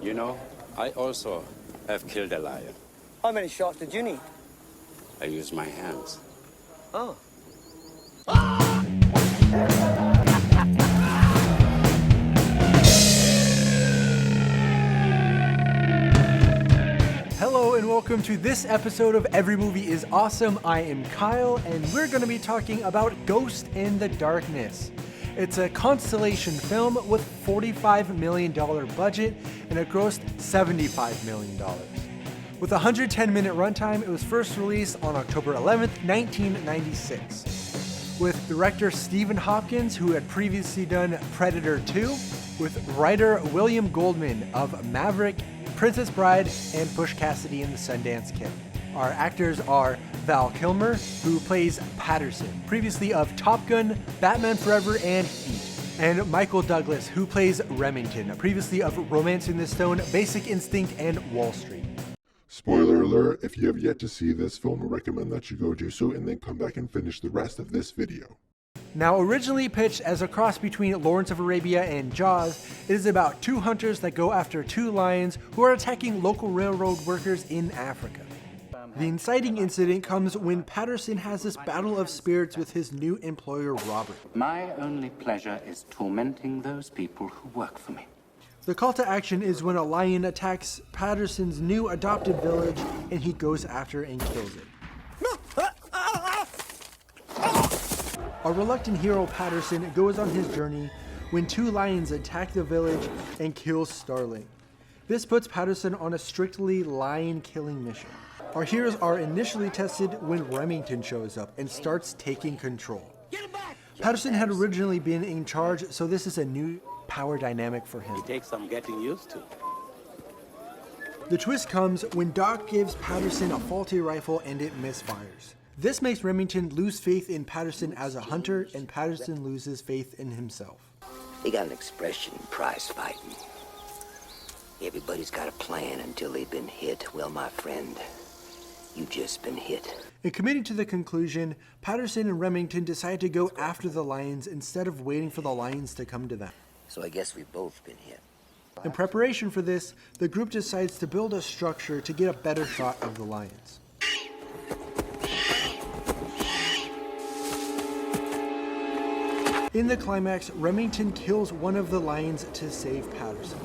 You know, I also have killed a lion. How many shots did you need? I used my hands. Oh. Hello and welcome to this episode of Every Movie is Awesome. I am Kyle and we're going to be talking about Ghost in the Darkness. It's a Constellation film with $45 million budget and it grossed $75 million. With a 110-minute runtime, it was first released on October 11th, 1996. With director Stephen Hopkins, who had previously done Predator 2, with writer William Goldman of Maverick, Princess Bride, and Bush Cassidy and the Sundance Kid. Our actors are Val Kilmer, who plays Patterson, previously of Top Gun, Batman Forever, and Heat. And Michael Douglas, who plays Remington, previously of Romancing the Stone, Basic Instinct, and Wall Street. Spoiler alert, if you have yet to see this film, I recommend that you go do so and then come back and finish the rest of this video. Now, originally pitched as a cross between Lawrence of Arabia and Jaws, it is about two hunters that go after two lions who are attacking local railroad workers in Africa. The inciting incident comes when Patterson has this battle of spirits with his new employer, Robert. My only pleasure is tormenting those people who work for me. The call to action is when a lion attacks Patterson's new adopted village and he goes after and kills it. Our reluctant hero Patterson goes on his journey when two lions attack the village and kill Starling. This puts Patterson on a strictly lion-killing mission. Our heroes are initially tested when Remington shows up and starts taking control. Patterson had originally been in charge, so this is a new power dynamic for him. It takes some getting used to. The twist comes when Doc gives Patterson a faulty rifle and it misfires. This makes Remington lose faith in Patterson as a hunter, and Patterson loses faith in himself. They got an expression, prize fighting. Everybody's got a plan until they've been hit. Well, my friend, you've just been hit. In committing to the conclusion, Patterson and Remington decide to go after the lions instead of waiting for the lions to come to them. So I guess we've both been hit. In preparation for this, the group decides to build a structure to get a better shot of the lions. In the climax, Remington kills one of the lions to save Patterson.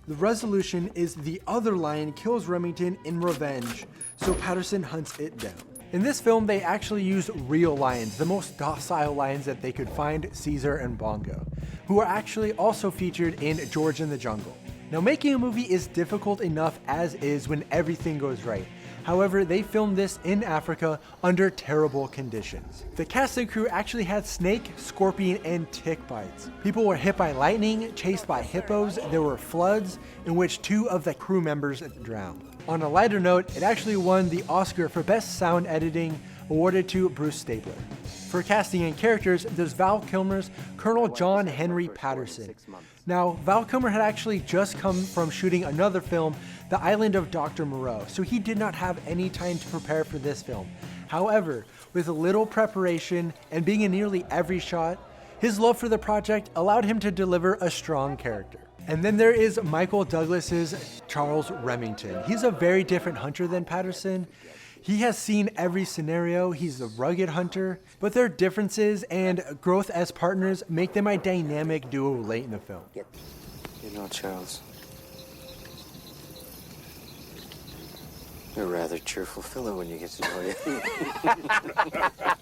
The resolution is the other lion kills Remington in revenge, so Patterson hunts it down. In this film, they actually used real lions, the most docile lions that they could find, Caesar and Bongo, who are actually also featured in George in the Jungle. Now, making a movie is difficult enough as is when everything goes right. However, they filmed this in Africa under terrible conditions. The cast and crew actually had snake, scorpion, and tick bites. People were hit by lightning, chased by hippos, there were floods, in which two of the crew members drowned. On a lighter note, it actually won the Oscar for Best Sound Editing, awarded to Bruce Stabler. For casting and characters, there's Val Kilmer's Colonel John Henry Patterson. Now, Val Kilmer had actually just come from shooting another film, The Island of Dr. Moreau, so he did not have any time to prepare for this film. However, with a little preparation and being in nearly every shot, his love for the project allowed him to deliver a strong character. And then there is Michael Douglas's Charles Remington. He's a very different hunter than Patterson. He has seen every scenario, he's a rugged hunter, but their differences and growth as partners make them a dynamic duo late in the film. You know, Charles, you're a rather cheerful fellow when you get to know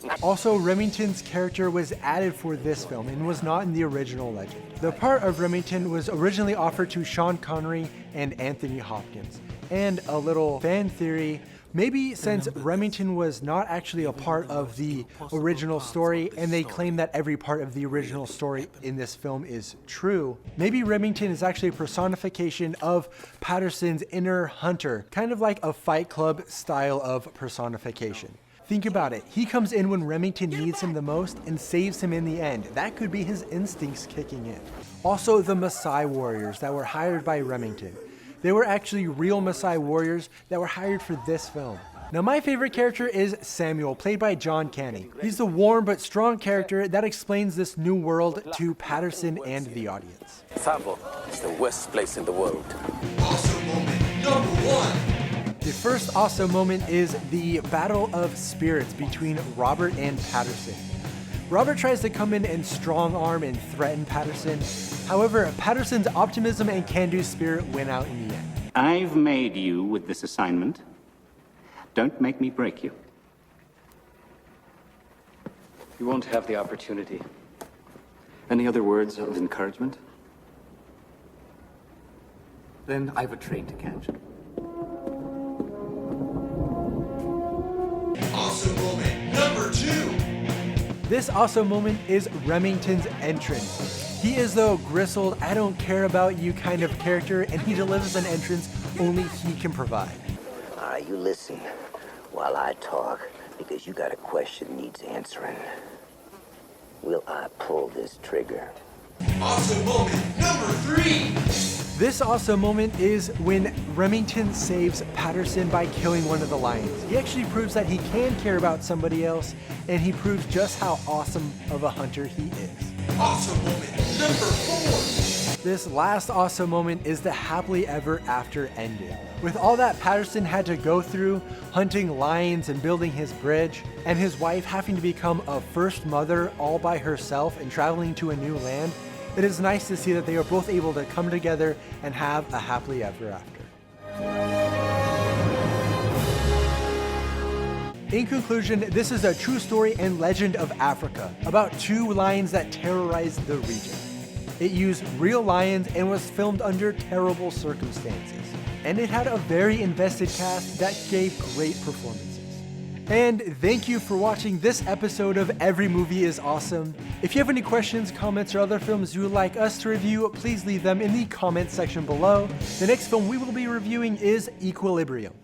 you. Also, Remington's character was added for this film and was not in the original legend. The part of Remington was originally offered to Sean Connery and Anthony Hopkins. And a little fan theory, maybe since Remington was not actually a part of the original story and they claim that every part of the original story in this film is true, maybe Remington is actually a personification of Patterson's inner hunter, kind of like a Fight Club style of personification. Think about it, he comes in when Remington needs him the most and saves him in the end. That could be his instincts kicking in. Also, the Maasai warriors that were hired by Remington. They were actually real Maasai warriors that were hired for this film. Now my favorite character is Samuel, played by John Candy. He's the warm but strong character that explains this new world to Patterson and the audience. Favo is the worst place in the world. Awesome moment number 1. The first awesome moment is the battle of spirits between Robert and Patterson. Robert tries to come in and strong arm and threaten Patterson. However, Patterson's optimism and can-do spirit win out in the end. I've made you with this assignment. Don't make me break you. You won't have the opportunity. Any other words of encouragement? Then I've a train to catch. Awesome moment number 2. This awesome moment is Remington's entrance. He is the grizzled, I don't care about you kind of character, and he delivers an entrance only he can provide. All right, you listen while I talk, because you got a question needs answering. Will I pull this trigger? Awesome moment number 3. This awesome moment is when Remington saves Patterson by killing one of the lions. He actually proves that he can care about somebody else, and he proves just how awesome of a hunter he is. Awesome moment number 4. This last awesome moment is the happily ever after ending. With all that Patterson had to go through, hunting lions and building his bridge, and his wife having to become a first mother all by herself and traveling to a new land, it is nice to see that they are both able to come together and have a happily ever after. In conclusion, this is a true story and legend of Africa about 2 lions that terrorized the region. It used real lions and was filmed under terrible circumstances. And it had a very invested cast that gave great performances. And thank you for watching this episode of Every Movie is Awesome. If you have any questions, comments, or other films you would like us to review, please leave them in the comments section below. The next film we will be reviewing is Equilibrium.